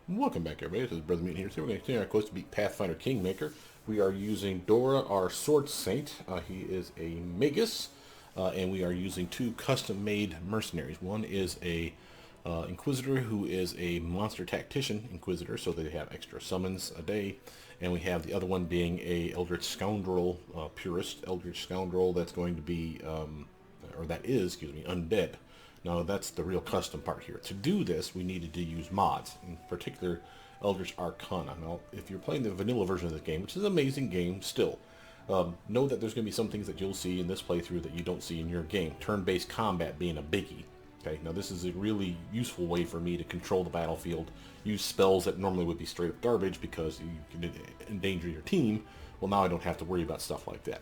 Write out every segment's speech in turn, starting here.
Welcome back, everybody. This is Brother Mutant here. Today we're going to continue our quest to beat Pathfinder Kingmaker. We are using Dora, our Sword Saint. He is a Magus, and we are using two custom-made mercenaries. One is a Inquisitor who is a monster tactician Inquisitor, so they have extra summons a day. And we have the other one being a Eldritch Scoundrel Purist, Eldritch Scoundrel that's going to be, or that is, excuse me, undead. Now that's the real custom part here. To do this, we needed to use mods, in particular Eldritch Arcana. Now, if you're playing the vanilla version of this game, which is an amazing game still, know that there's going to be some things that you'll see in this playthrough that you don't see in your game. Turn-based combat being a biggie. Okay, now this is a really useful way for me to control the battlefield, use spells that normally would be straight up garbage because you can endanger your team. Well, now I don't have to worry about stuff like that.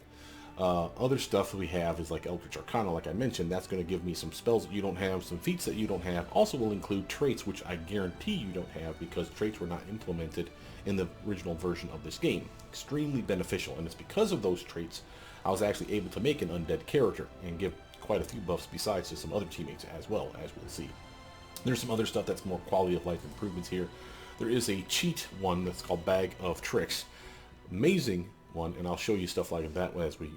Other stuff we have is like Eldritch Arcana, like I mentioned. That's going to give me some spells that you don't have, some feats that you don't have. Also will include traits, which I guarantee you don't have because traits were not implemented in the original version of this game. Extremely beneficial, and it's because of those traits I was actually able to make an undead character and give quite a few buffs besides to some other teammates as well, as we'll see. There's some other stuff that's more quality of life improvements here. There is a cheat one that's called Bag of Tricks. Amazing one, and I'll show you stuff like that as we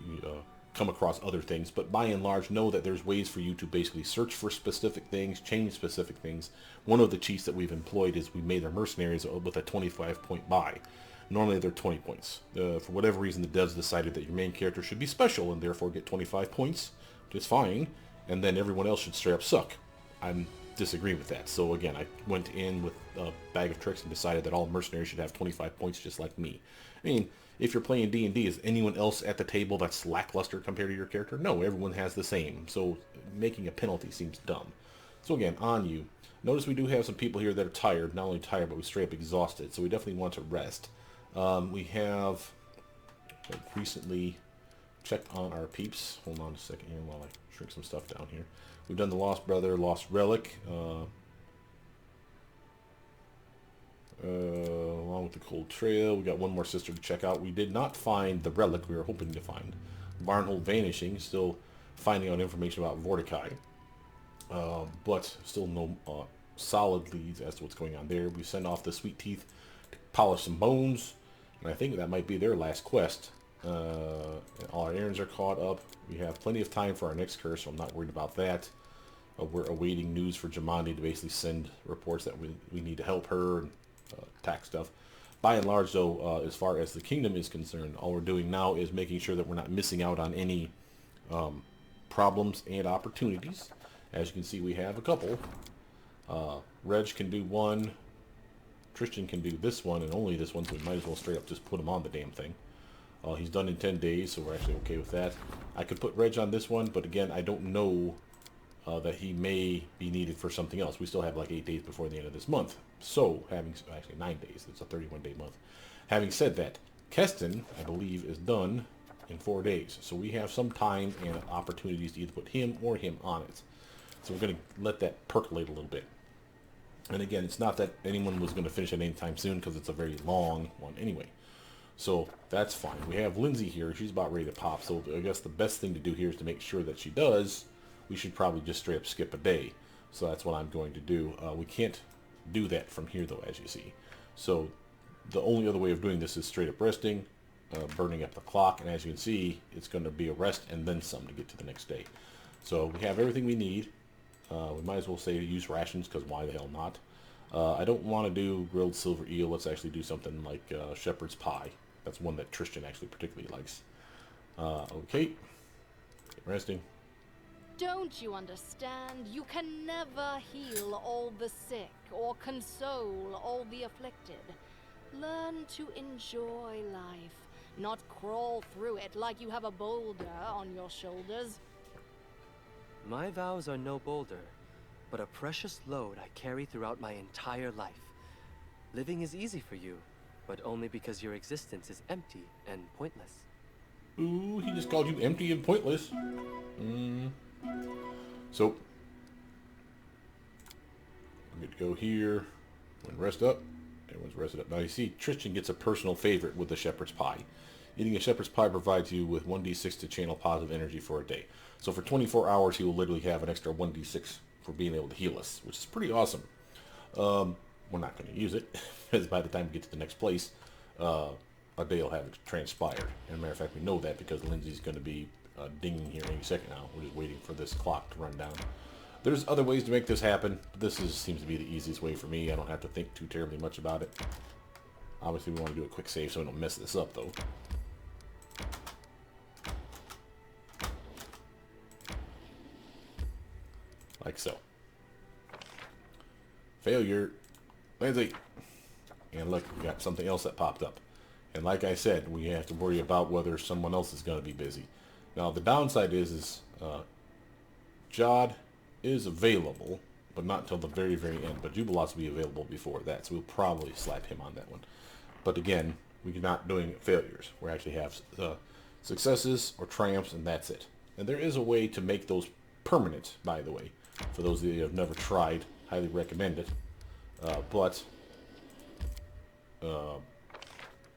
come across other things. But by and large, know that there's ways for you to basically search for specific things, change specific things. One of the cheats that we've employed is we made our mercenaries with a 25 point buy. Normally they're 20 points. For whatever reason, the devs decided that your main character should be special and therefore get 25 points, which is fine, and then everyone else should straight up suck. I disagree with that. So again, I went in with a bag of tricks and decided that all mercenaries should have 25 points just like me. I mean, if you're playing D&D, is anyone else at the table that's lackluster compared to your character? No, everyone has the same. So making a penalty seems dumb. So again, on you. Notice we do have some people here that are tired. Not only tired, but we straight up exhausted. So we definitely want to rest. We have recently checked on our peeps. Hold on a second here while I shrink some stuff down here. We've done the Lost Brother, Lost Relic. Along with the Cold Trail, we got one more sister to check out. We did not find the relic we were hoping to find. Barnhold Vanishing, still finding out information about Vorticai. But still no solid leads as to what's going on there. We send off the Sweet Teeth to polish some bones, and I think that might be their last quest. All our errands are caught up. We have plenty of time for our next curse, so I'm not worried about that. We're awaiting news for Jamandi to basically send reports that we need to help her and attack stuff. By and large, though, as far as the kingdom is concerned, all we're doing now is making sure that we're not missing out on any problems and opportunities. As you can see, we have a couple. Reg can do one. Tristan can do this one and only this one, so we might as well straight up just put him on the damn thing. He's done in 10 days, so we're actually okay with that. I could put Reg on this one, but again, I don't know that he may be needed for something else. We still have like 8 days before the end of this month. So, actually 9 days. It's a 31-day month. Having said that, Keston, I believe, is done in 4 days. So we have some time and opportunities to either put him or him on it. So we're going to let that percolate a little bit. And again, it's not that anyone was going to finish it anytime soon because it's a very long one anyway. So that's fine. We have Lindsay here. She's about ready to pop. So I guess the best thing to do here is to make sure that she does. We should probably just straight up skip a day. So that's what I'm going to do. We can't do that from here though, as you see. So the only other way of doing this is straight up resting, burning up the clock, and as you can see, it's going to be a rest and then some to get to the next day. So we have everything we need. We might as well say to use rations, because why the hell not? I don't want to do grilled silver eel. Let's actually do something like shepherd's pie. That's one that Tristan actually particularly likes. Okay. Resting. Don't you understand? You can never heal all the sick or console all the afflicted. Learn to enjoy life, not crawl through it like you have a boulder on your shoulders. My vows are no boulder, but a precious load I carry throughout my entire life. Living is easy for you, but only because your existence is empty and pointless. Ooh, he just called you empty and pointless. So, I'm good to go here. And rest up. Everyone's rested up. Now you see, Tristan gets a personal favorite with the shepherd's pie. Eating a shepherd's pie provides you with 1d6 to channel positive energy for a day. So for 24 hours, he will literally have an extra 1d6 for being able to heal us, which is pretty awesome. we're not going to use it, because by the time we get to the next place, a day will have transpired. And matter of fact, we know that because Lindsay's going to be dinging here any second now. We're just waiting for this clock to run down. There's other ways to make this happen. This seems to be the easiest way for me. I don't have to think too terribly much about it. Obviously, we want to do a quick save so we don't mess this up, though. Like so. Failure. Lindsay. And look, we got something else that popped up. And like I said, we have to worry about whether someone else is going to be busy. Now, the downside is Jod is available, but not until the very, very end. But Jubilots will be available before that, so we'll probably slap him on that one. But again, we're not doing failures. We actually have successes or triumphs, and that's it. And there is a way to make those permanent, by the way. For those of you who have never tried, highly recommend it.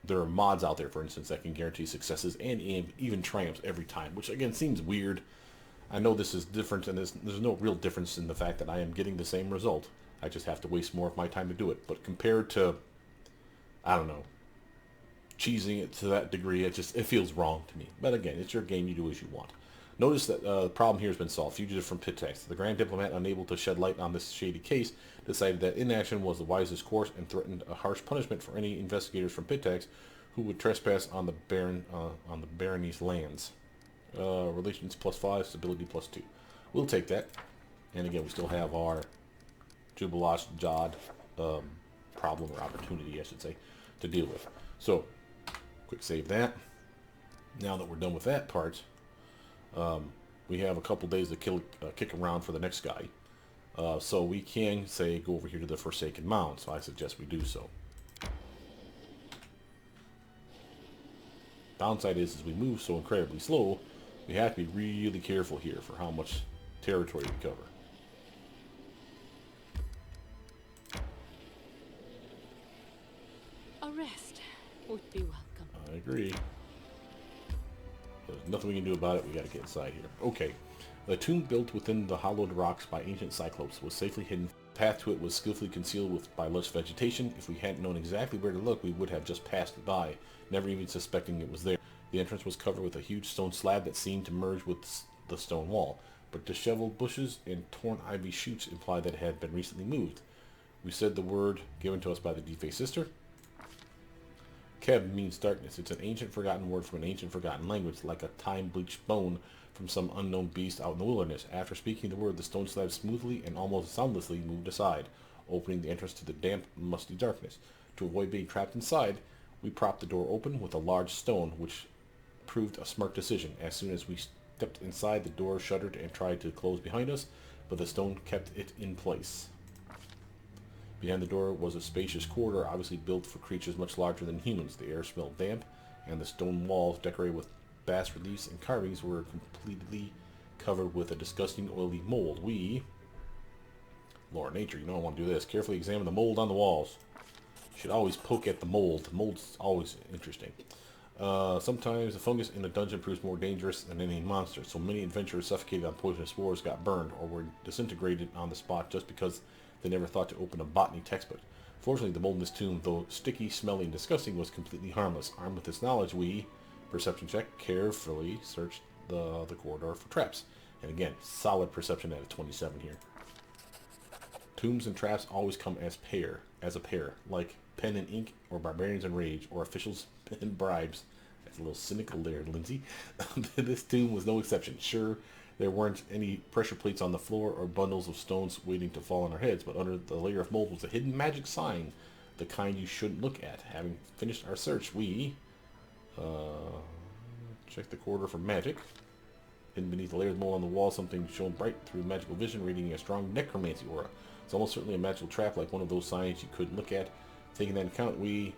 There are mods out there, for instance, that can guarantee successes and even triumphs every time, which again seems weird. I know this is different, and there's no real difference in the fact that I am getting the same result. I just have to waste more of my time to do it. But compared to, I don't know, cheesing it to that degree, it feels wrong to me. But again, it's your game, you do as you want. Notice that the problem here has been solved. Fugitive from pit tax. The Grand Diplomat, unable to shed light on this shady case, decided that inaction was the wisest course and threatened a harsh punishment for any investigators from pit tax who would trespass on the barony's lands. Relations +5, stability +2. We'll take that. And again, we still have our Jubilosh Jod problem or opportunity, I should say, to deal with. So, quick save that. Now that we're done with that part, we have a couple days to kick around for the next guy. So we can, say, go over here to the Forsaken Mound. So I suggest we do so. Downside is we move so incredibly slow, we have to be really careful here for how much territory we cover. A rest would be welcome. I agree. There's nothing we can do about it. We got to get inside here. Okay. The tomb built within the hollowed rocks by ancient cyclopes was safely hidden. The path to it was skillfully concealed by lush vegetation. If we hadn't known exactly where to look, we would have just passed it by, never even suspecting it was there. The entrance was covered with a huge stone slab that seemed to merge with the stone wall, but disheveled bushes and torn ivy shoots implied that it had been recently moved. We said the word given to us by the defaced sister. Keb means darkness. It's an ancient forgotten word from an ancient forgotten language, like a time-bleached bone from some unknown beast out in the wilderness. After speaking the word, the stone slab smoothly and almost soundlessly moved aside, opening the entrance to the damp, musty darkness. To avoid being trapped inside, we propped the door open with a large stone, which proved a smart decision. As soon as we stepped inside, the door shuddered and tried to close behind us, but the stone kept it in place. Behind the door was a spacious corridor, obviously built for creatures much larger than humans. The air smelled damp, and the stone walls, decorated with bas-reliefs and carvings, were completely covered with a disgusting oily mold. We, Lord Nature, you know I want to do this. Carefully examine the mold on the walls. You should always poke at the mold. The mold's always interesting. Sometimes the fungus in the dungeon proves more dangerous than any monster, so many adventurers suffocated on poisonous spores got burned or were disintegrated on the spot just because they never thought to open a botany textbook. Fortunately, the mold in this tomb, though sticky, smelly, and disgusting, was completely harmless. Armed with this knowledge, we, perception check, carefully searched the corridor for traps. And again, solid perception at a 27 here. Tombs and traps always come as a pair, like pen and ink, or barbarians and rage, or officials and bribes. That's a little cynical there, Lindsay. This tomb was no exception. Sure, there weren't any pressure plates on the floor or bundles of stones waiting to fall on our heads, but under the layer of mold was a hidden magic sign, the kind you shouldn't look at. Having finished our search, we checked the corridor for magic. Hidden beneath the layer of mold on the wall, something shone bright through magical vision, radiating a strong necromancy aura. It's almost certainly a magical trap, like one of those signs you couldn't look at. Taking that into account, we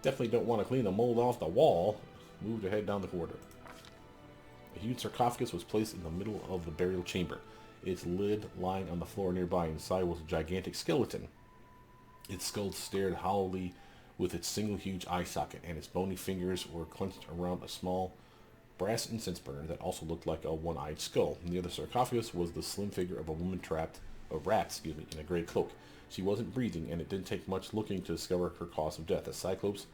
definitely don't want to clean the mold off the wall. Moved ahead down the corridor. A huge sarcophagus was placed in the middle of the burial chamber, its lid lying on the floor nearby. Inside was a gigantic skeleton. Its skull stared hollowly with its single huge eye socket, and its bony fingers were clenched around a small brass incense burner that also looked like a one-eyed skull. Near the sarcophagus was the slim figure of a woman wrapped in a gray cloak. She wasn't breathing, and it didn't take much looking to discover her cause of death. The Cyclops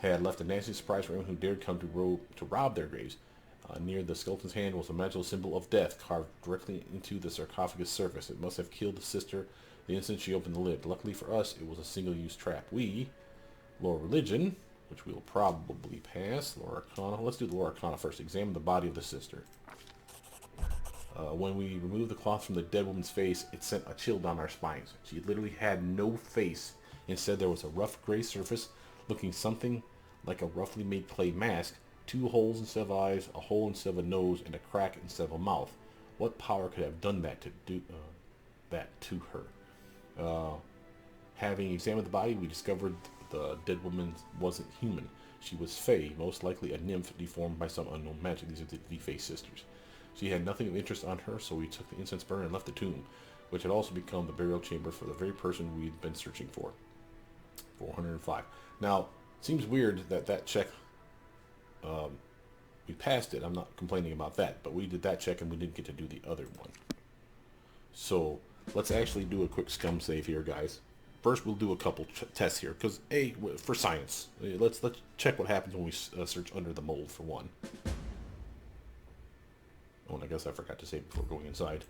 had left a nasty surprise for anyone who dared come to rob their graves. Near the skeleton's hand was a magical symbol of death carved directly into the sarcophagus surface. It must have killed the sister the instant she opened the lid. Luckily for us, it was a single-use trap. We, Lore Religion, which we'll probably pass. Lore Arcana. Let's do the Lore Arcana first. Examine the body of the sister. When we removed the cloth from the dead woman's face, it sent a chill down our spines. She literally had no face. Instead, there was a rough gray surface looking something like a roughly made clay mask, 2 holes instead of eyes, a hole instead of a nose, and a crack instead of a mouth. What power could have done that to her? Having examined the body, we discovered the dead woman wasn't human. She was Fae, most likely a nymph deformed by some unknown magic. These are the Fae sisters. She had nothing of interest on her, so we took the incense burner and left the tomb, which had also become the burial chamber for the very person we'd been searching for. 405. Now, it seems weird that check, we passed it. I'm not complaining about that, but we did that check and we didn't get to do the other one. So, let's actually do a quick scum save here, guys. First, we'll do a couple tests here, because for science. Let's check what happens when we search under the mold, for one. Oh, and I guess I forgot to save before going inside,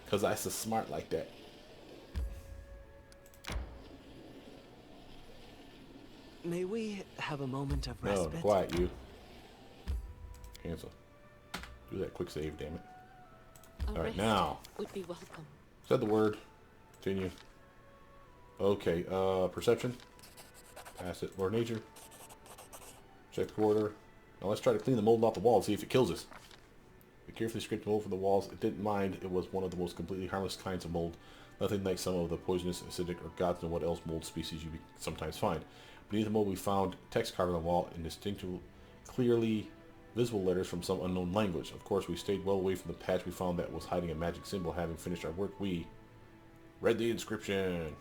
because I so smart like that. May we have a moment of respite? No, quiet, you. Cancel. Do that quick save, damn it. Alright, now. Would be welcome. Said the word. Continue. Okay, perception. Pass it. Lord Nature. Check the corridor. Now let's try to clean the mold off the wall and see if it kills us. We carefully scraped the mold from the walls. It didn't mind. It was one of the most completely harmless kinds of mold. Nothing like some of the poisonous, acidic, or gods know what else mold species you sometimes find. Beneath the mold we found text carved on the wall in distinctly, clearly visible letters from some unknown language. Of course, we stayed well away from the patch we found that was hiding a magic symbol. Having finished our work, we read the inscription.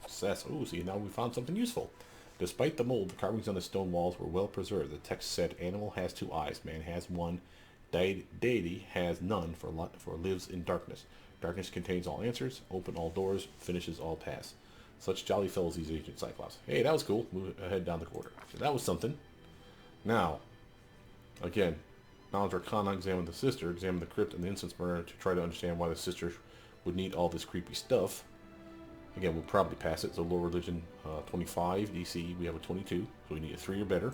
Success. Oh, see, now we found something useful. Despite the mold, the carvings on the stone walls were well preserved. The text said, "Animal has 2 eyes, man has 1. Deity has none, for lives in darkness. Darkness contains all answers, open all doors, finishes all paths. Such jolly fellows these ancient Cyclops." Hey, that was cool. Move ahead down the corridor. So that was something. Now, again, Knowledge Arcana, examine the sister, examine the crypt and the incense burner to try to understand why the sister would need all this creepy stuff. Again, we'll probably pass it. So Lore Religion 25, DC, we have a 22, so we need a 3 or better.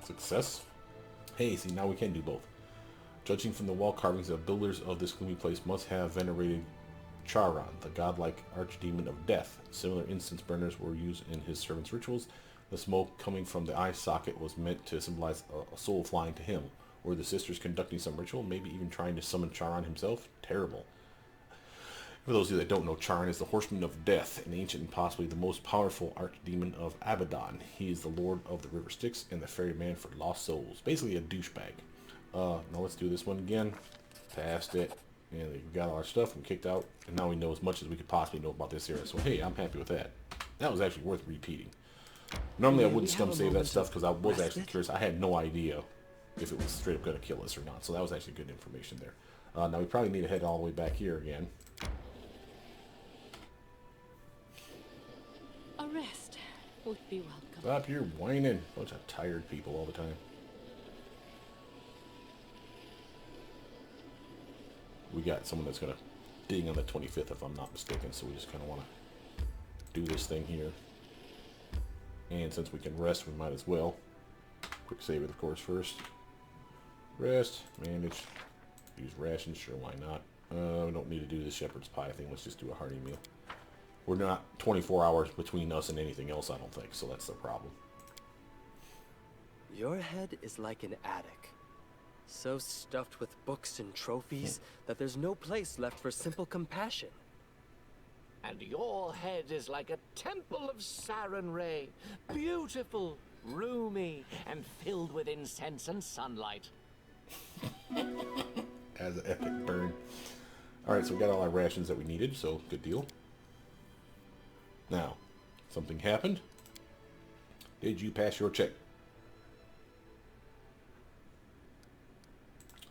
Success. Hey, see, now we can do both. Judging from the wall carvings, the builders of this gloomy place must have venerated Charon, the godlike archdemon of death. Similar incense burners were used in his servants' rituals. The smoke coming from the eye socket was meant to symbolize a soul flying to him. Were the sisters conducting some ritual, maybe even trying to summon Charon himself? Terrible. For those of you that don't know, Charon is the horseman of death, an ancient and possibly the most powerful archdemon of Abaddon. He is the lord of the river Styx and the ferryman for lost souls. Basically a douchebag. Now let's do this one again. Passed it. And we got all our stuff and kicked out. And now we know as much as we could possibly know about this area. So hey, I'm happy with that. That was actually worth repeating. Normally I wouldn't scum save that stuff because I was actually curious. I had no idea if it was straight up going to kill us or not. So that was actually good information there. Now we probably need to head all the way back here again. A rest would be welcome. Stop your whining. Bunch of tired people all the time. We got someone that's going to ding on the 25th if I'm not mistaken, so we just kind of want to do this thing here. And since we can rest, we might as well. Quick save it, of course, first. Rest, manage, use rations, sure, why not? We don't need to do the shepherd's pie thing, let's just do a hearty meal. We're not 24 hours between us and anything else, I don't think, so that's the problem. Your head is like an attic. So stuffed with books and trophies that there's no place left for simple compassion. And your head is like a temple of Sarenrae, beautiful, roomy, and filled with incense and sunlight. As an epic burn. Alright, so we got all our rations that we needed, so good deal. Now, something happened. Did you pass your check?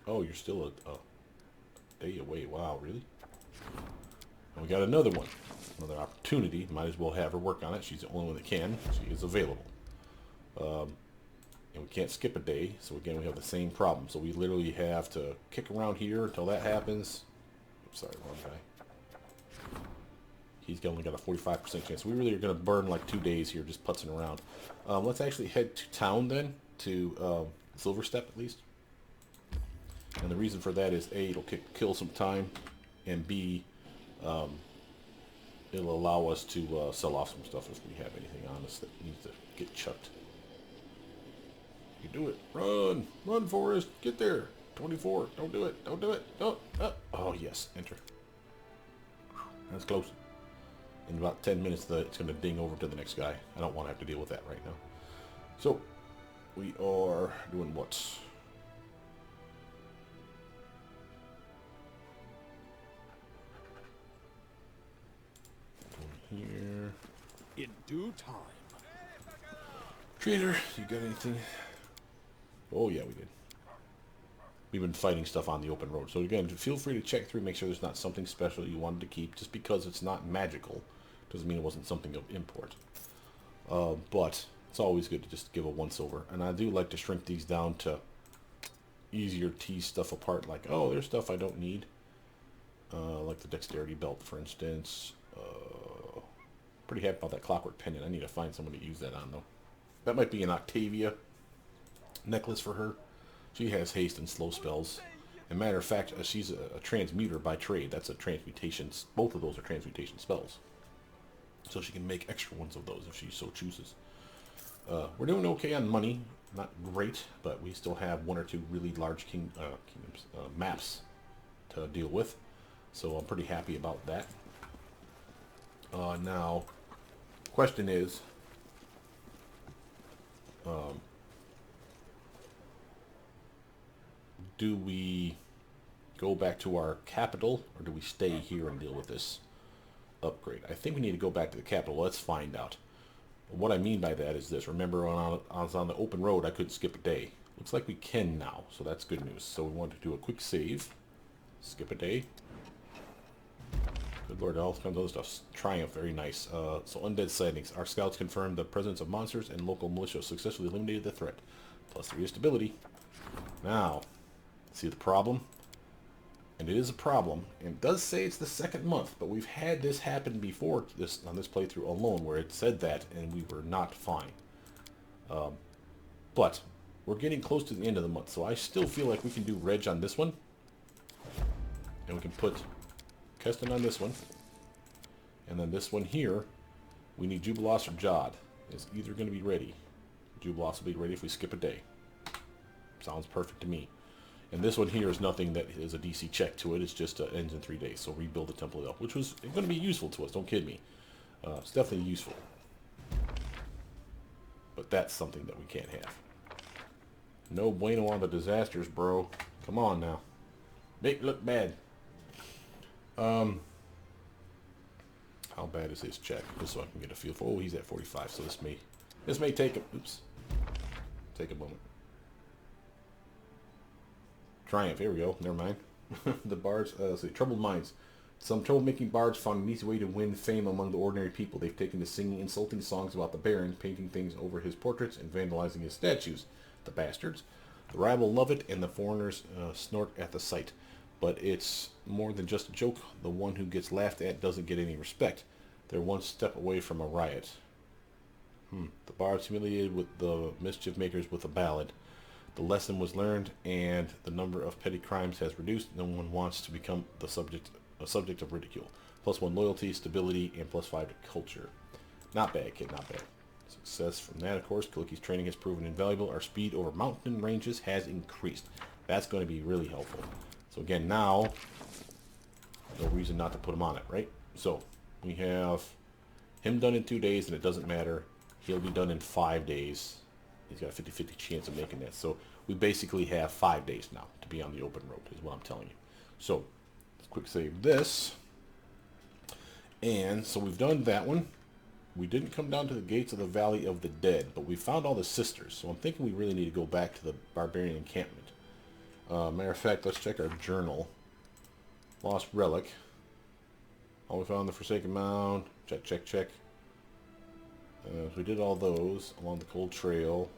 Oh, you're still a day away. Wow, really? And we got another one. another opportunity. Might as well have her work on it. She's the only one that can. She is available. And we can't skip a day, so again we have the same problem. So we literally have to kick around here until that happens. Oops, sorry, wrong guy. He's only got a 45% chance. We really are going to burn like 2 days here just putzing around. Let's actually head to town then, to Silverstep at least. And the reason for that is A, it'll kill some time, and B, it'll allow us to sell off some stuff if we have anything on us that needs to get chucked. You do it. Run. Run, Forrest. Get there. 24. Don't do it. Don't do it. Don't. Oh, yes. Enter. That's close. In about 10 minutes, it's going to ding over to the next guy. I don't want to have to deal with that right now. So, we are doing what? Here. In due time. Trader, you got anything? Oh yeah, we did. We've been fighting stuff on the open road. So again, feel free to check through, make sure there's not something special you wanted to keep. Just because it's not magical doesn't mean it wasn't something of import. But it's always good to just give a once over. And I do like to shrink these down to easier tease stuff apart. Like, oh, there's stuff I don't need. Like the dexterity belt, for instance. Pretty happy about that clockwork pendant. I need to find someone to use that on, though. That might be an Octavia necklace for her. She has haste and slow spells. And matter of fact, she's a transmuter by trade. That's a transmutation. Both of those are transmutation spells. So she can make extra ones of those if she so chooses. We're doing okay on money. Not great, but we still have 1 or 2 really large maps to deal with. So I'm pretty happy about that. Now, question is, do we go back to our capital, or do we stay here and deal with this upgrade? I think we need to go back to the capital. Let's find out. What I mean by that is this. Remember, when I was on the open road, I couldn't skip a day. Looks like we can now, so that's good news. So we want to do a quick save. Skip a day. Good lord, all kinds of other stuff. Triumph, very nice. So undead sightings. Our scouts confirmed the presence of monsters, and local militia successfully eliminated the threat. Plus 3 stability. Now, see the problem? And it is a problem. And it does say it's the 2nd month, but we've had this happen before on this playthrough alone, where it said that, and we were not fine. But we're getting close to the end of the month, so I still feel like we can do Reg on this one. And we can put Keston on this one. And then this one here, we need Jubilos or Jod. It's either going to be ready. Jubilos will be ready if we skip a day. Sounds perfect to me. And this one here is nothing that is a DC check to it. It's just ends in 3 days. So rebuild the Temple of Elf, which was going to be useful to us. Don't kid me. It's definitely useful. But that's something that we can't have. No bueno on the disasters, bro. Come on now. Make it look bad. How bad is his check? Just so I can get a feel for. Oh, he's at 45. So this may take a. Oops. Take a moment. Triumph, here we go. Never mind. The bards, say, troubled minds. Some troublemaking bards found an easy way to win fame among the ordinary people. They've taken to singing insulting songs about the Baron, painting things over his portraits, and vandalizing his statues. The bastards. The rabble love it, and the foreigners snort at the sight. But it's more than just a joke. The one who gets laughed at doesn't get any respect. They're one step away from a riot. The bards humiliated with the mischief makers with a ballad. The lesson was learned, and the number of petty crimes has reduced. No one wants to become a subject of ridicule. +1 loyalty, stability, and +5 to culture. Not bad, kid, not bad. Success from that, of course. Cookies training has proven invaluable. Our speed over mountain ranges has increased. That's going to be really helpful. So again, now, no reason not to put him on it, right? So, we have him done in 2 days, and it doesn't matter. He'll be done in 5 days. He's got a 50-50 chance of making that. So, we basically have 5 days now to be on the open road, is what I'm telling you. So, let's quick save this. And, so we've done that one. We didn't come down to the gates of the Valley of the Dead, but we found all the sisters. So, I'm thinking we really need to go back to the Barbarian encampment. Matter of fact, let's check our journal. Lost relic. Oh, we found the Forsaken Mound. Check, check, check. So we did all those along the Cold Trail.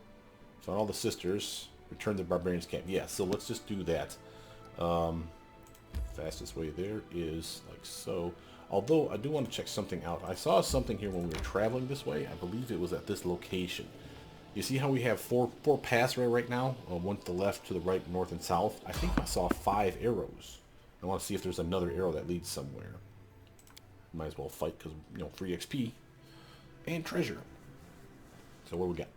Found all the sisters. Returned to the Barbarians' camp. Yeah, so let's just do that. Fastest way there is like so. Although I do want to check something out. I saw something here when we were traveling this way. I believe it was at this location. You see how we have four paths right now? One to the left, to the right, north, and south. I think I saw 5 arrows. I want to see if there's another arrow that leads somewhere. Might as well fight because, you know, free XP and treasure. So what we got?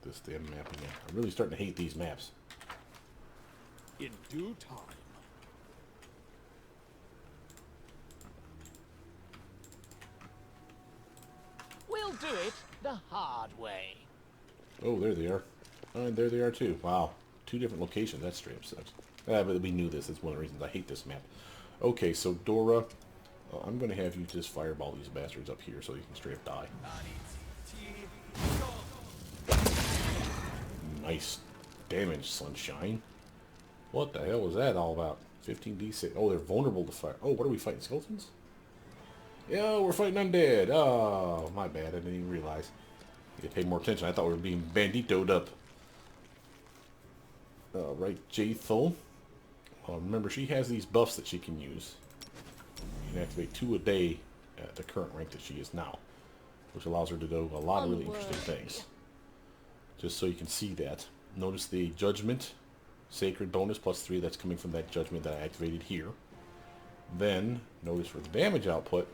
This damn map again. I'm really starting to hate these maps. In due time. We'll do it the hard way. Oh, there they are. And there they are too. Wow. 2 different locations. That straight up sucks. But we knew this. That's one of the reasons I hate this map. Okay, so Dora, I'm going to have you just fireball these bastards up here so you can straight up die. Nice damage, sunshine. What the hell was that all about? 15d6. Oh, they're vulnerable to fire. Oh, what are we fighting? Skeletons? Yeah, we're fighting undead. Oh, my bad. I didn't even realize. You pay more attention. I thought we were being banditoed up. Right, Jaethel. Remember, she has these buffs that she can use. You can activate 2 a day at the current rank that she is now, which allows her to do a lot of really interesting things. Just so you can see that. Notice the Judgment Sacred bonus +3 that's coming from that Judgment that I activated here. Then, notice for the damage output,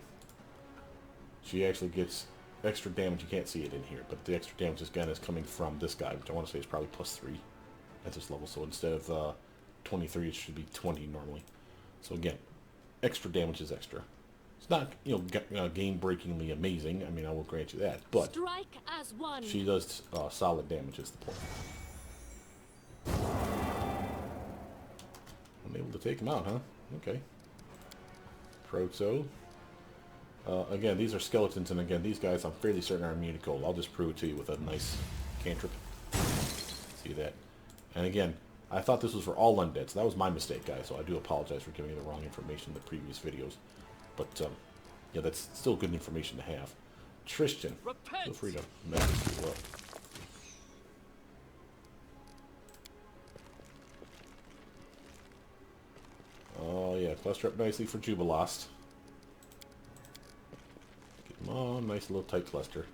she actually gets extra damage. You can't see it in here, but the extra damage again is coming from this guy, which I want to say is probably +3 at this level. So instead of 23, it should be 20 normally. So again, extra damage is extra. It's not, you know, game-breakingly amazing. I mean, I will grant you that, but Strike as one. she does solid damage is the point. I'm able to take him out, huh? Okay. Proto. Again, these are skeletons, and again, these guys I'm fairly certain are immune to cold. I'll just prove it to you with a nice cantrip. See that? And again, I thought this was for all undead, so that was my mistake, guys, so I do apologize for giving you the wrong information in the previous videos. But, yeah, that's still good information to have. Tristan, Repent! feel free to message you up. Oh, yeah, cluster up nicely for Jubilost. Get them all nice little tight cluster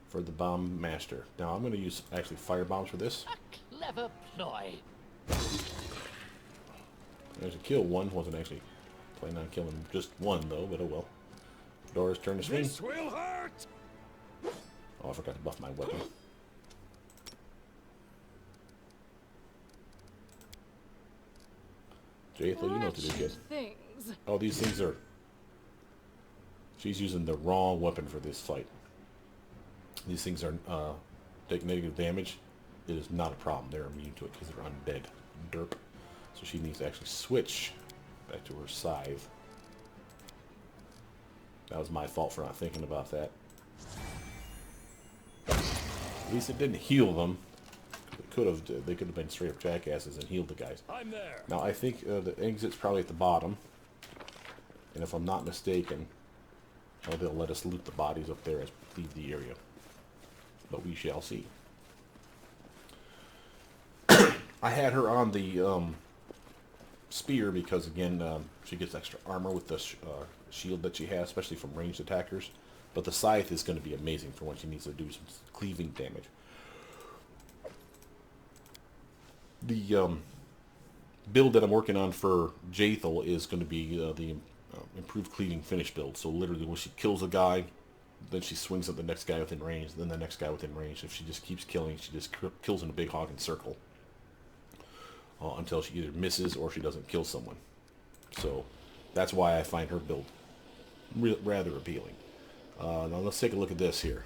for the Bomb Master. Now, I'm going to use, actually, fire bombs for this. A clever ploy. There's a kill one. Wasn't actually planning on killing just one, though, but oh well. Dora's turn to swing. This will hurt! Oh, I forgot to buff my weapon. Jaethel, you know what to do, kid. Things. Oh, these things are... She's using the wrong weapon for this fight. These things are take negative damage. It is not a problem. They're immune to it because they're undead. Derp. So she needs to actually switch back to her scythe. That was my fault for not thinking about that. At least it didn't heal them. They could have been straight up jackasses and healed the guys. I'm there. Now I think the exit's probably at the bottom, and if I'm not mistaken, they'll let us loot the bodies up there as we leave the area. But we shall see. I had her on the spear because again she gets extra armor with the shield that she has, especially from ranged attackers. But the scythe is going to be amazing for when she needs to do some cleaving damage. The build that I'm working on for Jaethel is going to be the improved cleaving finish build. So literally when she kills a guy, then she swings at the next guy within range, then the next guy within range. If she just keeps killing, she just kills in a big hogging circle until she either misses or she doesn't kill someone. So that's why I find her build rather appealing. Now let's take a look at this here.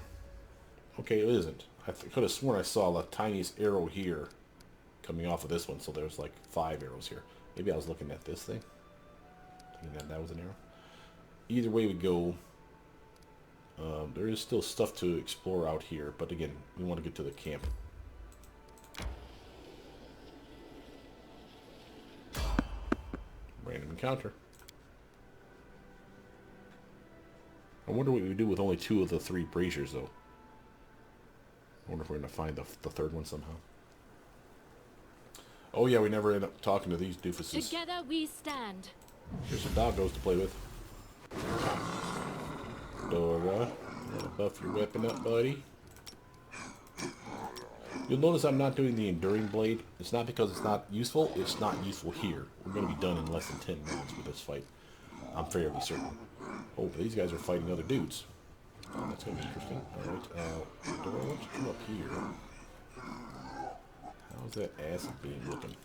Okay, it isn't. I could have sworn I saw the tiniest arrow here coming off of this one, so there's like 5 arrows here. Maybe I was looking at this thing, thinking that was an arrow. Either way we go, there is still stuff to explore out here, but again, we want to get to the camp. encounter. I wonder what we do with only 2 of the 3 braziers, though. I wonder if we're going to find the third one somehow. Oh yeah, we never end up talking to these doofuses. Together we stand. Here's some doggos to play with. Dora, buff your weapon up, buddy. You'll notice I'm not doing the Enduring Blade. It's not because it's not useful. It's not useful here. We're going to be done in less than 10 minutes with this fight. I'm fairly certain. Oh, but these guys are fighting other dudes. Oh, that's going to be interesting. Alright, Dora, why don't you come up here? How's that acid beam looking?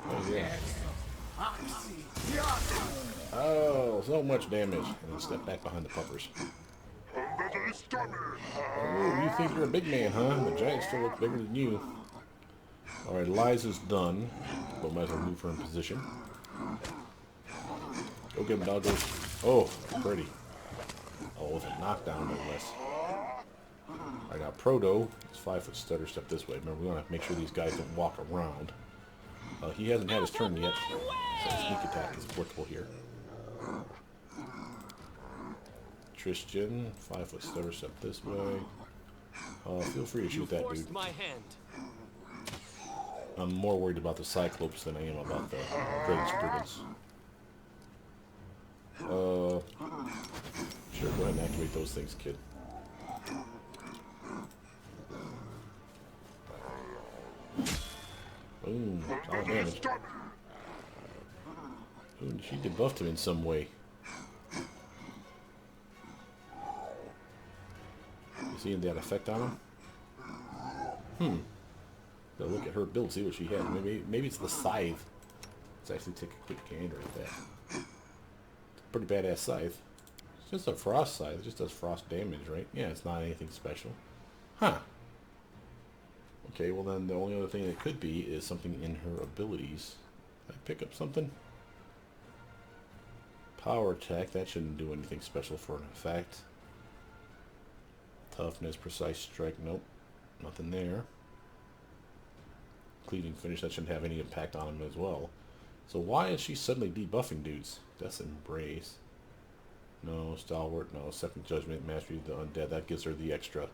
Oh, yeah. Oh, so much damage. And then step back behind the puppers. Oh, you think you're a big man, huh? The giant still looks bigger than you. Alright, Liza's done. But might as well move her in position. Go get him, doggos. Oh, pretty. Oh, with a knockdown, no less. Alright, now Proto is 5-foot stutter step this way. Remember, we want to make sure these guys don't walk around. He hasn't had his turn yet, so sneak attack is applicable here. Tristan, 5-foot stutter step this way. Feel free to shoot that dude. My hand. I'm more worried about the Cyclops than I am about the Greatest Prudence. Sure, go ahead and activate those things, kid. Boom, solid damage. Ooh, she debuffed him in some way. You seeing that effect on him? Gotta look at her build, see what she has. Maybe it's the scythe. Let's actually take a quick gander at that. It's a pretty badass scythe. It's just a frost scythe. It just does frost damage, right? Yeah, it's not anything special. Huh. Okay, well then the only other thing it could be is something in her abilities. Did I pick up something? Power attack. That shouldn't do anything special for an effect. Toughness, precise strike. Nope. Nothing there. Cleaving finish, that shouldn't have any impact on him as well. So why is she suddenly debuffing dudes? Death's Embrace. No, Stalwart, no. Second Judgment, Mastery of the Undead. That gives her the extra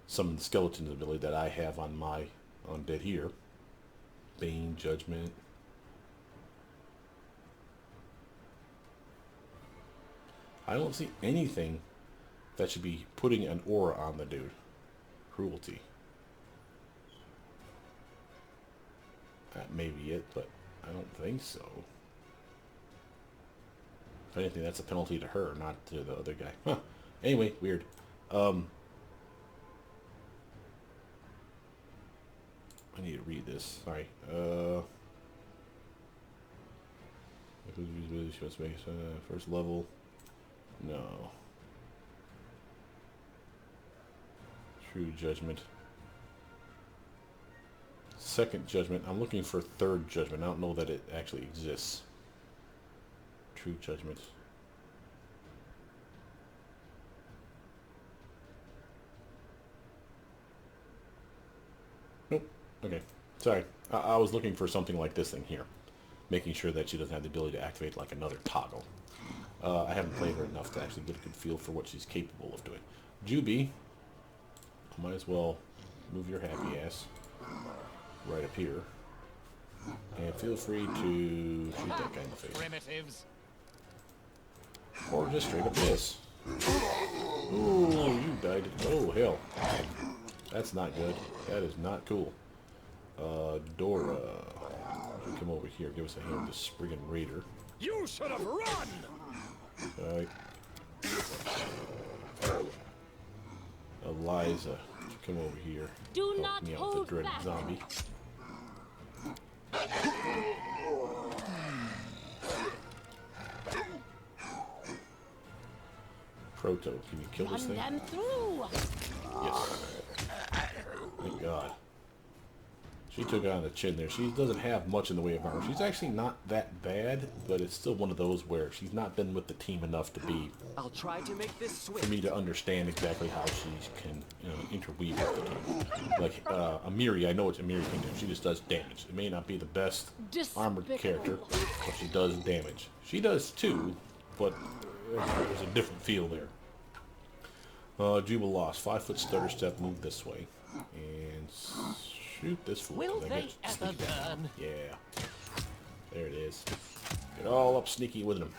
some of the skeleton's ability that I have on my undead here. Bane, Judgment. I don't see anything that should be putting an aura on the dude. Cruelty. That may be it, but I don't think so. If anything, that's a penalty to her, not to the other guy. Huh. Anyway, weird. I need to read this. Sorry. First level. No. True Judgment. Second Judgment. I'm looking for Third Judgment. I don't know that it actually exists. True Judgment. Nope. Okay. Sorry. I was looking for something like this thing here. Making sure that she doesn't have the ability to activate like another toggle. I haven't played her enough to actually get a good feel for what she's capable of doing. Juby. Might as well move your happy ass right up here. And feel free to shoot that guy in the face. Primitives. Or just straight up this. Ooh, you died. Oh, hell. That's not good. That is not cool. Dora. You come over here. Give us a hand with this friggin' raider. You should have run! Alright. Eliza. Come over here. Do Help not me out with hold the dreaded back. zombie. Proto, can you kill this Run thing? them through. Yes. Thank God. She took it on the chin there. She doesn't have much in the way of armor. She's actually not that bad, but it's still one of those where she's not been with the team enough to be I'll try to make this swift. for me to understand exactly how she can interweave with the team. Like Amiri, I know it's Amiri can do. She just does damage. It may not be the best armored character, but she does damage. She does too, but there's a different feel there. Jubal lost. 5-foot stutter step. Move this way and shoot this fool. Will they Sneaky ever back. learn? Yeah. There it is. Get all up sneaky with him.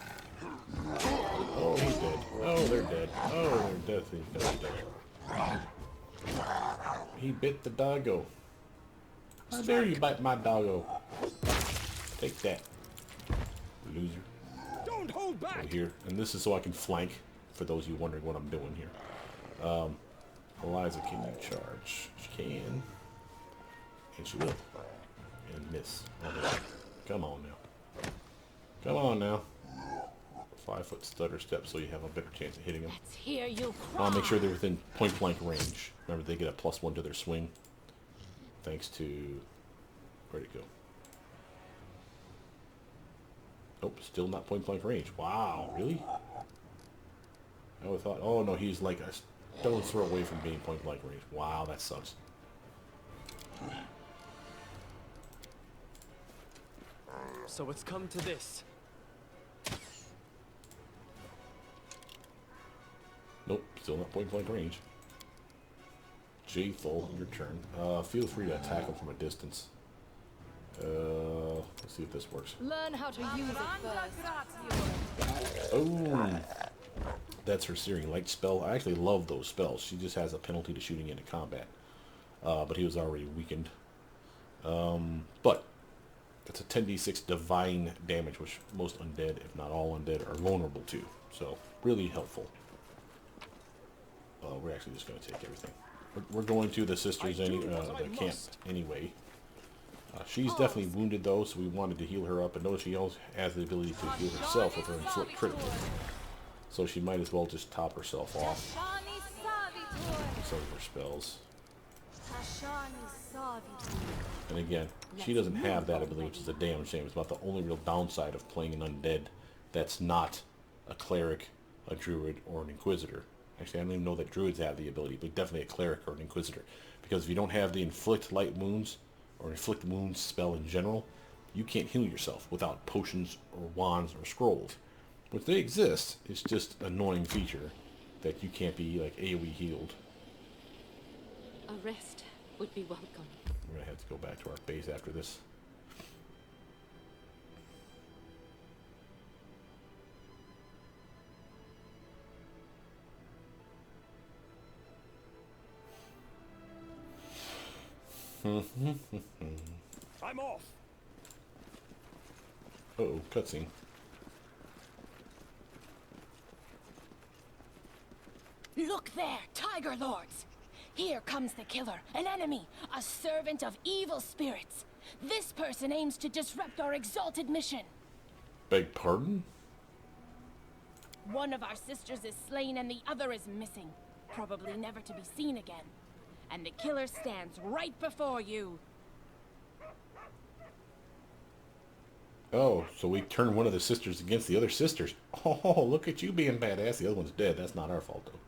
Oh, he's dead. Oh, they're dead. Oh, they're dead. He's gonna be dead. He bit the doggo. How dare you bite my doggo? Take that, loser. Don't hold Over back. here, and this is so I can flank. For those of you wondering what I'm doing here, Eliza, can you charge? She can, and she will, and miss. Come on now. Come on now. 5-foot stutter step, so you have a better chance of hitting them. Let's hear you cry. I'll make sure they're within point blank range. Remember, they get a +1 to their swing. Thanks to... Where'd it go? Nope, still not point blank range. Wow, really? I would have thought, oh no, he's like a stone's throw away from being point blank range. Wow, that sucks. So it's come to this. Nope, still not point blank range. J-Full, your turn. Feel free to attack him from a distance. Let's see if this works. Learn how to use it first. Oh, that's her Searing Light spell. I actually love those spells. She just has a penalty to shooting into combat. But he was already weakened. But it's a 10d6 divine damage, which most undead, if not all undead, are vulnerable to. So, really helpful. We're actually just going to take everything. We're going to the sisters, the camp anyway. She's definitely wounded though, so we wanted to heal her up. And notice she also has the ability to heal herself with her inflict critical. So she might as well just top herself off with some of her spells. And again, she doesn't have that ability, which is a damn shame. It's about the only real downside of playing an undead that's not a cleric, a druid, or an inquisitor. Actually, I don't even know that druids have the ability, but definitely a cleric or an inquisitor. Because if you don't have the inflict light wounds, or inflict wounds spell in general, you can't heal yourself without potions or wands or scrolls. But they exist, it's just an annoying feature that you can't be like AoE healed. A rest would be welcome. We're gonna have to go back to our base after this. I'm off. Uh-oh, cutscene. Look there, Tiger Lords! Here comes the killer, an enemy, a servant of evil spirits. This person aims to disrupt our exalted mission. Beg pardon? One of our sisters is slain and the other is missing, probably never to be seen again. And the killer stands right before you. Oh, so we turned one of the sisters against the other sisters. Oh, look at you being badass. The other one's dead. That's not our fault, though.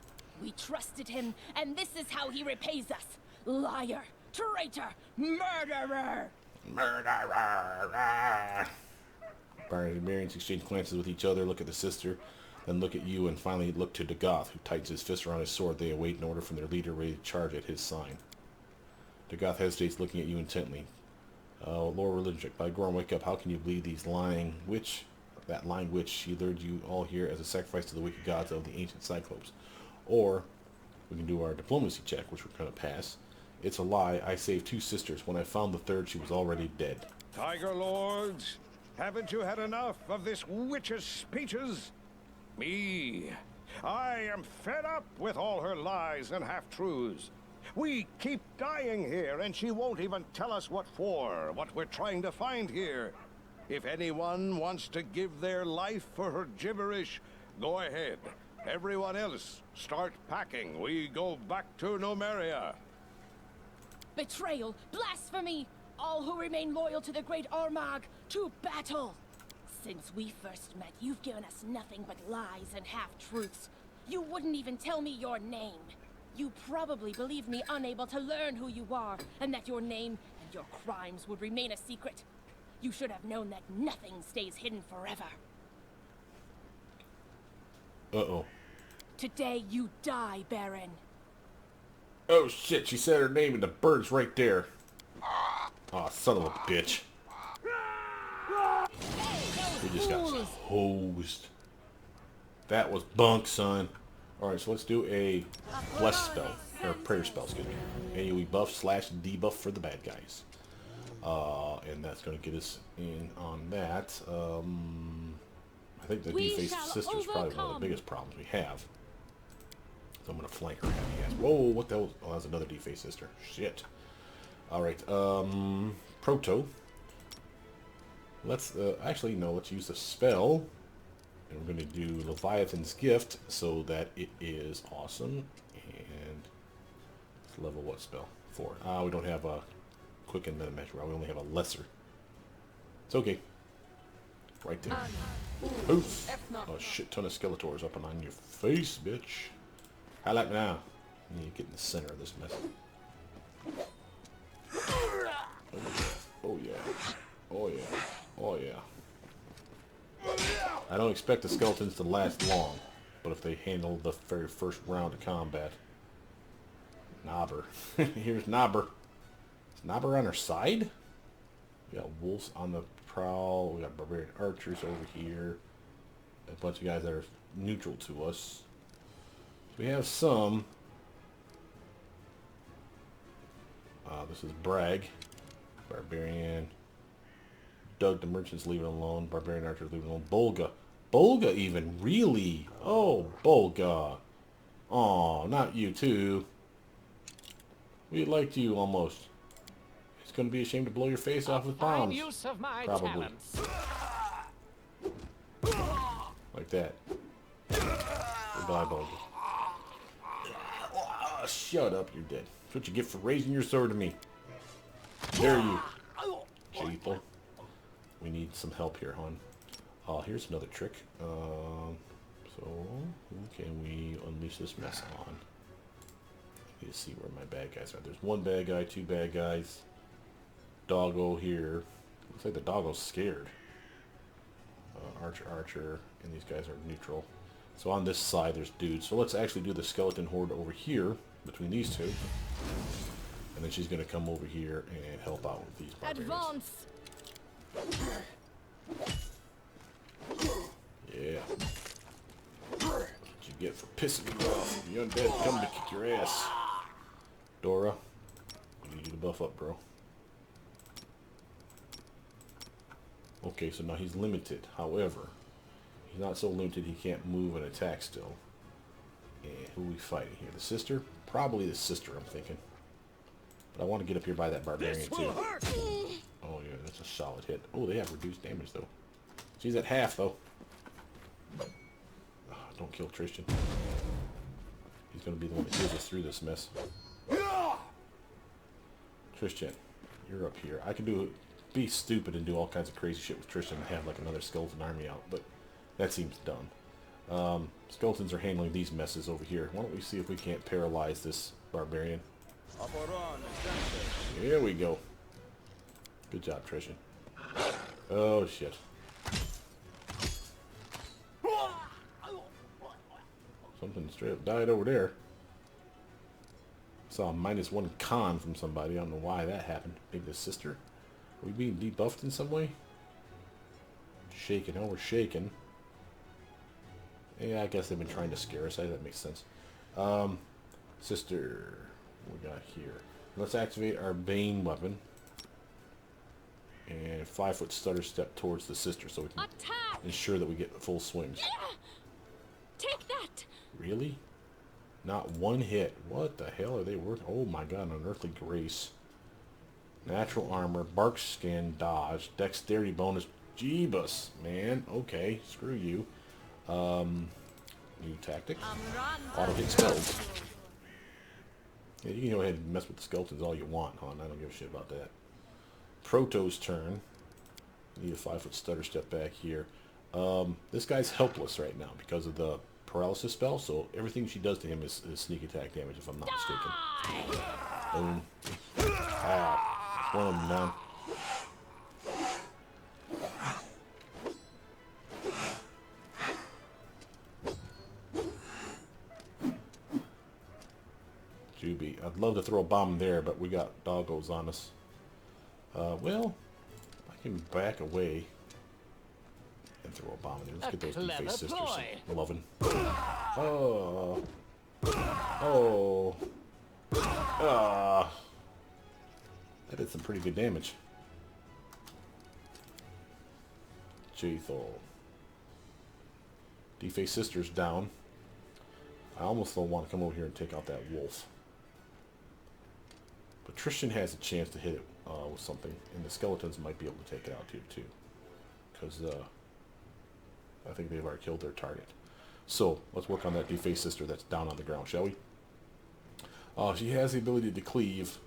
We trusted him, and this is how he repays us. Liar, traitor, murderer! Murderer! Barbarians exchange glances with each other, look at the sister, then look at you, and finally look to Dagoth, who tightens his fist around his sword. They await an order from their leader, ready to charge at his sign. Dagoth hesitates, looking at you intently. Lord Religion check. By Gorm, wake up. How can you believe these lying witch? That lying witch, she lured you all here as a sacrifice to the wicked gods of the ancient Cyclopes. Or, we can do our diplomacy check, which we're going to pass. It's a lie. I saved 2 sisters. When I found the third, she was already dead. Tiger Lords, haven't you had enough of this witch's speeches? Me, I am fed up with all her lies and half-truths. We keep dying here, and she won't even tell us what for, what we're trying to find here. If anyone wants to give their life for her gibberish, go ahead. Everyone else, start packing. We go back to Nomeria. Betrayal, blasphemy, all who remain loyal to the great Armagh, to battle! Since we first met, you've given us nothing but lies and half-truths. You wouldn't even tell me your name. You probably believed me unable to learn who you are, and that your name and your crimes would remain a secret. You should have known that nothing stays hidden forever. Uh-oh. Today you die, Baron. Oh shit, she said her name and the bird's right there. Aw, son of a bitch. We just got hosed. That was bunk, son. Alright, so let's do a bless spell. Or prayer spell, excuse me. AoE buff slash debuff for the bad guys. And that's going to get us in on that. I think the defaced sister is probably one of the biggest problems we have. So I'm going to flank her heavy ass. Whoa, what the hell? Oh, that's another defaced sister. Shit. Alright, Proto. Let's, actually, no, let's use the spell. And we're going to do Leviathan's Gift so that it is awesome. And let's level what spell? 4. We don't have a quicken measure. We only have a lesser. It's okay. Right there. Oof. A shit ton of Skeletors up and on your face, bitch. How like me now? You get in the center of this mess. Oh yeah. Oh yeah. Oh yeah. I don't expect the skeletons to last long, but if they handle the very first round of combat. Knobber. Here's Knobber. Is Knobber on our side? We got wolves on the prowl. We got barbarian archers over here. A bunch of guys that are neutral to us. We have some. This is Bragg. Barbarian. Doug the merchant's leaving alone. Barbarian archers leaving alone. Bolga. Bolga even? Really? Oh, Bolga. Oh, not you too. We liked you almost. It's going to be a shame to blow your face off with bombs. Use of my Probably. talents. Like that. Goodbye, Bolga. Oh, shut up, you're dead. That's what you get for raising your sword to me. Dare you. People. We need some help here, hon. Here's another trick. So, who can we unleash this mess on? I need to see where my bad guys are. There's one bad guy, two bad guys. Doggo here. Looks like the doggo's scared. Archer, and these guys are neutral. So on this side, there's dudes. So let's actually do the skeleton horde over here, between these two. And then she's going to come over here and help out with these barbarians. Advance! Yeah. That's what you get for pissing me off. The undead come to kick your ass. Dora, I need you to buff up, bro. Okay, so now he's limited. However, he's not so limited he can't move and attack still. And who are we fighting here? The sister? Probably the sister, I'm thinking. But I want to get up here by that barbarian too. Oh yeah, that's a solid hit. Oh, they have reduced damage though. She's at half though. Oh, don't kill Tristan. He's gonna be the one that gets us through this mess. Tristan, you're up here. I can be stupid and do all kinds of crazy shit with Tristan and have like another skeleton army out, but that seems dumb. Skeletons are handling these messes over here. Why don't we see if we can't paralyze this barbarian? Here we go. Good job, Tristan. Oh shit. Something straight up died over there. Saw a -1 con from somebody. I don't know why that happened. Maybe the sister? Are we being debuffed in some way? Shaken. Oh, we're shaken. Yeah, I guess they've been trying to scare us. That makes sense. Sister. What we got here? Let's activate our Bane weapon. And 5-foot stutter step towards the sister so we can ensure that we get full swings. Take that! Really? Not one hit. What the hell are they working? Oh my god, unearthly grace. Natural armor, bark skin, dodge, dexterity bonus. Jeebus, man. Okay, screw you. New tactic. Auto hit spells. Yeah, you can go ahead and mess with the skeletons all you want, hon. I don't give a shit about that. Proto's turn. Need a 5-foot stutter step back here. This guy's helpless right now because of the paralysis spell, so everything she does to him is sneak attack damage, if I'm not mistaken. Boom. Ah, one of them down. Juby. I'd love to throw a bomb there, but we got doggos on us. Well, I can back away and throw a bomb in there. Let's get those two-faced sisters loving. Oh. Oh. Ah. That did some pretty good damage. Jaethal. Defaced sisters down. I almost don't want to come over here and take out that wolf. But Tristan has a chance to hit it with something, and the skeletons might be able to take it out here too, because I think they've already killed their target. So let's work on that defaced sister that's down on the ground, shall we? She has the ability to cleave.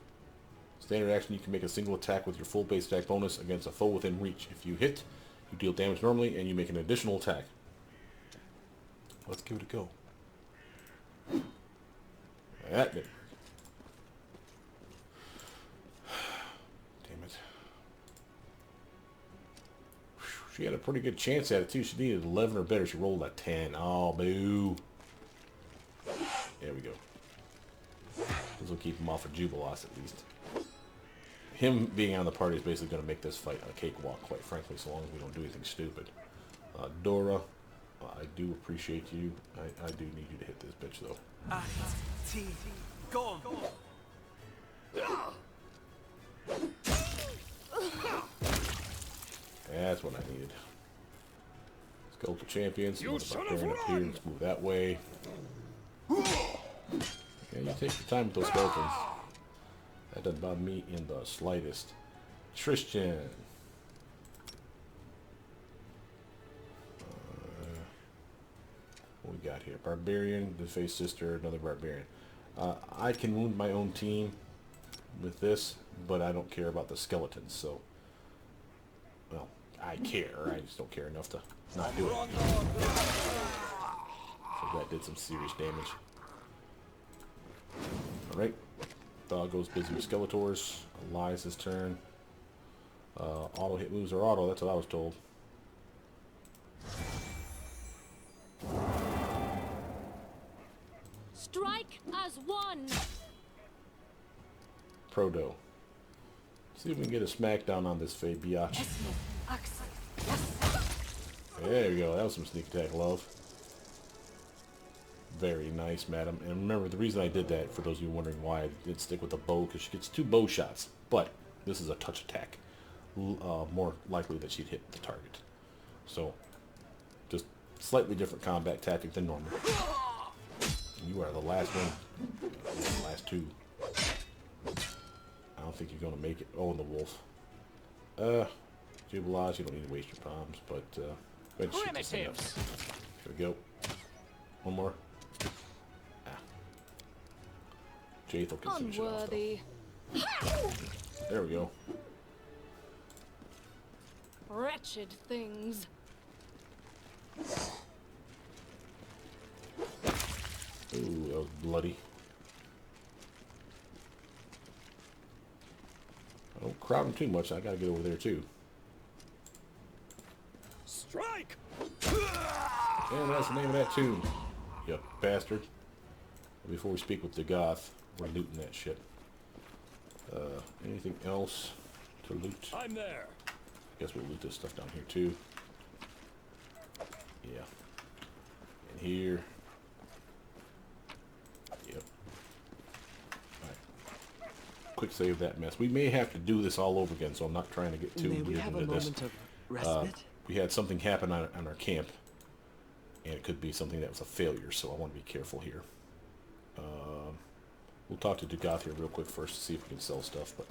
Standard action, you can make a single attack with your full base attack bonus against a foe within reach. If you hit, you deal damage normally, and you make an additional attack. Let's give it a go. That did. Damn it. She had a pretty good chance at it too. She needed 11 or better. She rolled a 10. Oh, boo. There we go. This will keep him off of Jubilos at least. Him being on the party is basically going to make this fight a cakewalk, quite frankly, so long as we don't do anything stupid. Dora, I do appreciate you. I do need you to hit this bitch, though. Go. That's what I needed. Let's go to champions. You barbarian up here. Let's move that way. Okay, you take your time with those skeletons. That doesn't bother me in the slightest. Tristan. What we got here? Barbarian, defaced sister, another barbarian. I can wound my own team with this, but I don't care about the skeletons, so... Well, I care. I just don't care enough to not do it. So that did some serious damage. Alright. Dog goes busy with Skeletors. Elias's turn. Auto hit moves are auto, that's what I was told. Strike as one. Proto. See if we can get a smackdown on this Faye Biatch. There we go. That was some sneak attack love. Very nice, madam. And remember, the reason I did that, for those of you wondering why I did stick with the bow, because she gets 2 bow shots. But this is a touch attack. More likely that she'd hit the target. So, just slightly different combat tactic than normal. You are the last one. The last 2. I don't think you're going to make it. Oh, and the wolf. Jubilage, you don't need to waste your bombs, but go ahead and shoot this thing up. Here we go. One more. Jaethal can finish it off, though. There we go. Wretched things. Ooh, that was bloody. I don't crowd him too much. I gotta get over there too. Strike! And that's the name of that tune. You bastard. Before we speak with the goth, we're looting that shit. Anything else to loot? I'm there. I guess we'll loot this stuff down here too. Yeah. And here. Yep. Alright. Quick save that mess. We may have to do this all over again, so I'm not trying to get too weird into this. We had something happen on our camp, and it could be something that was a failure, so I want to be careful here. We'll talk to Dugoth here real quick first to see if we can sell stuff, but...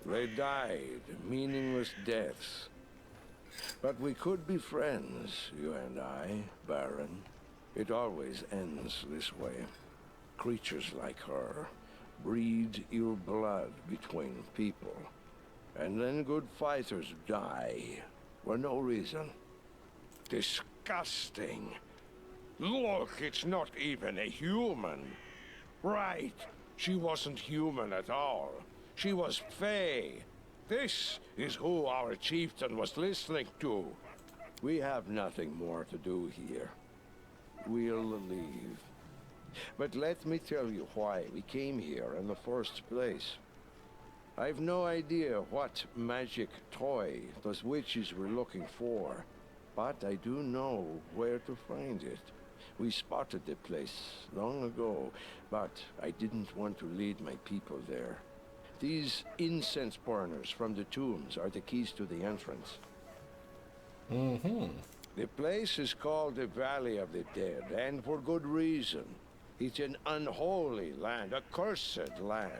They died meaningless deaths. But we could be friends, you and I, Baron. It always ends this way. Creatures like her breed ill blood between people. And then good fighters die for no reason. Disgusting. Look, it's not even a human. Right, she wasn't human at all. She was Fey. This is who our chieftain was listening to. We have nothing more to do here. We'll leave. But let me tell you why we came here in the first place. I've no idea what magic toy those witches were looking for, but I do know where to find it. We spotted the place long ago, but I didn't want to lead my people there. These incense burners from the tombs are the keys to the entrance. The place is called the Valley of the Dead, and for good reason. It's an unholy land, a cursed land.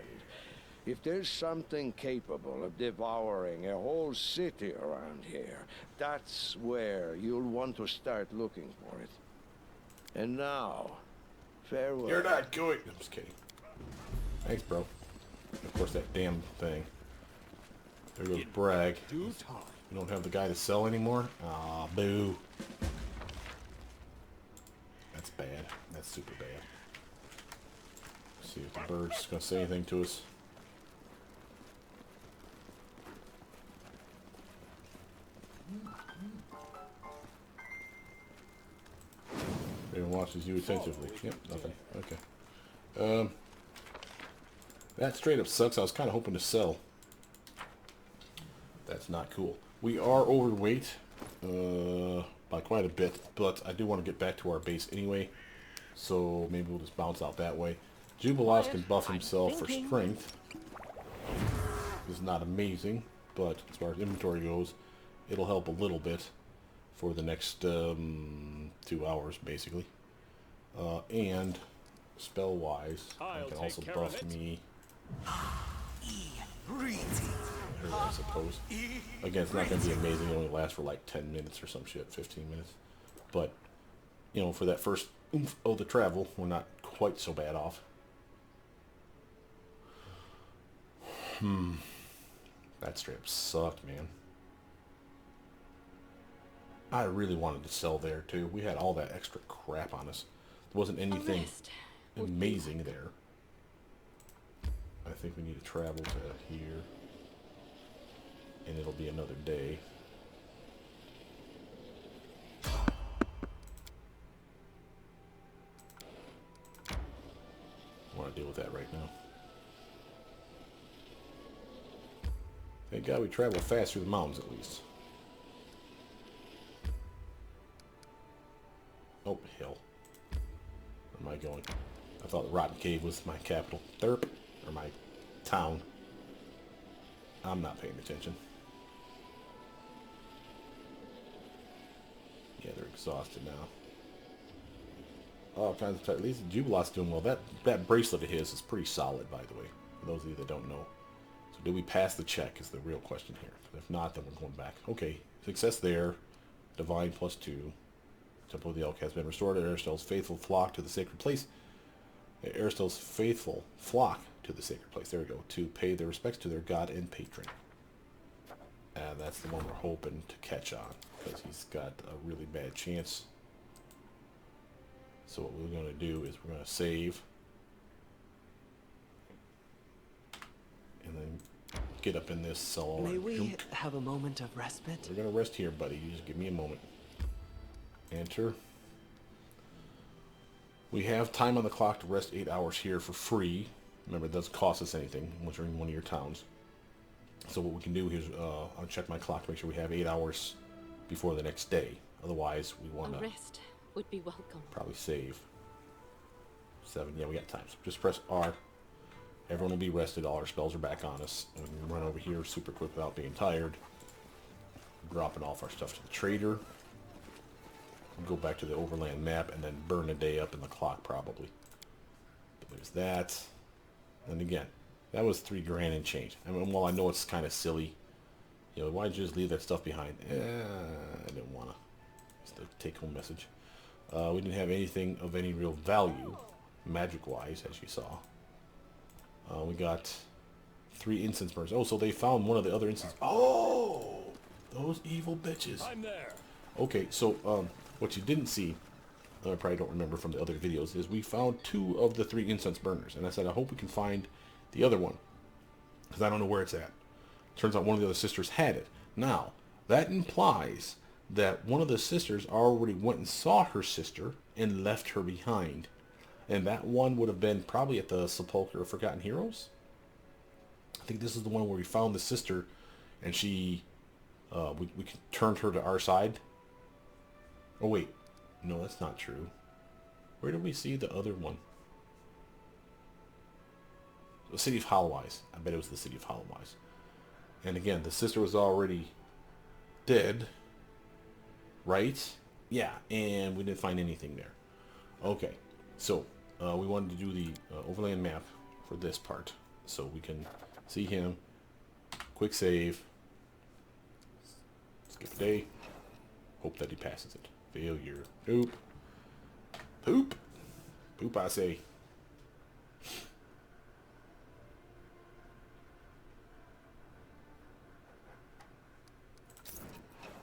If there's something capable of devouring a whole city around here, that's where you'll want to start looking for it. And now, farewell. You're not going. I'm just kidding. Thanks, bro. Of course, that damn thing. There goes Bragg. We don't have the guy to sell anymore? Aw, boo. That's bad. That's super bad. Let's see if the bird's going to say anything to us. Everyone watches you attentively. Yep, nothing. Okay. That straight up sucks. I was kind of hoping to sell. That's not cool. We are overweight by quite a bit, but I do want to get back to our base anyway. So maybe we'll just bounce out that way. Jubilos can buff himself for strength. This is not amazing, but as far as inventory goes, it'll help a little bit for the next 2 hours, basically. And spell-wise, I can also buff me. I suppose. Again, it's not going to be amazing. It only lasts for like 10 minutes or some shit, 15 minutes. But, you know, for that first oomph of the travel, we're not quite so bad off. That strip sucked, man. I really wanted to sell there, too. We had all that extra crap on us. There wasn't anything amazing there. I think we need to travel to here. And it'll be another day. I want to deal with that right now. Thank God we travel fast through the mountains at least. Oh, hell. Where am I going? I thought the Rotten Cave was my capital. Therp. Or my town. I'm not paying attention. Yeah, they're exhausted now. All kinds of type. At least Jubilot's doing well. That bracelet of his is pretty solid, by the way. For those of you that don't know. So did we pass the check is the real question here. If not, then we're going back. Okay, success there. Divine +2. Temple of the Elk has been restored. Aristotel's faithful flock to the sacred place. Aristotel's faithful flock to the sacred place. There we go. To pay their respects to their god and patron. And that's the one we're hoping to catch on. Because he's got a really bad chance. So what we're going to do is we're going to save. And then get up in this cell. May we have a moment of respite? We're going to rest here, buddy. You just give me a moment. Enter. We have time on the clock to rest 8 hours here for free. Remember, it doesn't cost us anything once you're in one of your towns. So what we can do is I'll check my clock to make sure we have 8 hours before the next day. Otherwise, we want to rest would be welcome. Probably save. 7. Yeah, we got time. So just press R. Everyone will be rested. All our spells are back on us. And we can run over here super quick without being tired. Dropping off our stuff to the trader. Go back to the overland map and then burn a day up in the clock probably. But there's that. And again, that was $3 grand and change. I mean, while I know it's kind of silly, you know, why'd you just leave that stuff behind? I didn't want to. It's the take-home message. We didn't have anything of any real value, magic-wise, as you saw. We got 3 incense burners. Oh, so they found one of the other incense. Oh, those evil bitches. I'm there. Okay, so what you didn't see, I probably don't remember from the other videos, is we found 2 of the 3 incense burners. And I said, I hope we can find the other one, because I don't know where it's at. Turns out one of the other sisters had it. Now, that implies that one of the sisters already went and saw her sister and left her behind. And that one would have been probably at the Sepulchre of Forgotten Heroes. I think this is the one where we found the sister, and she, we turned her to our side. Oh wait, no, that's not true. Where did we see the other one? The City of Hollow Eyes. I bet it was the City of Hollow Eyes. And again, the sister was already dead, right? Yeah, and we didn't find anything there. Okay, so we wanted to do the overland map for this part, so we can see him. Quick save. Skip a day. Hope that he passes it. Failure. Poop. Poop. Poop, I say.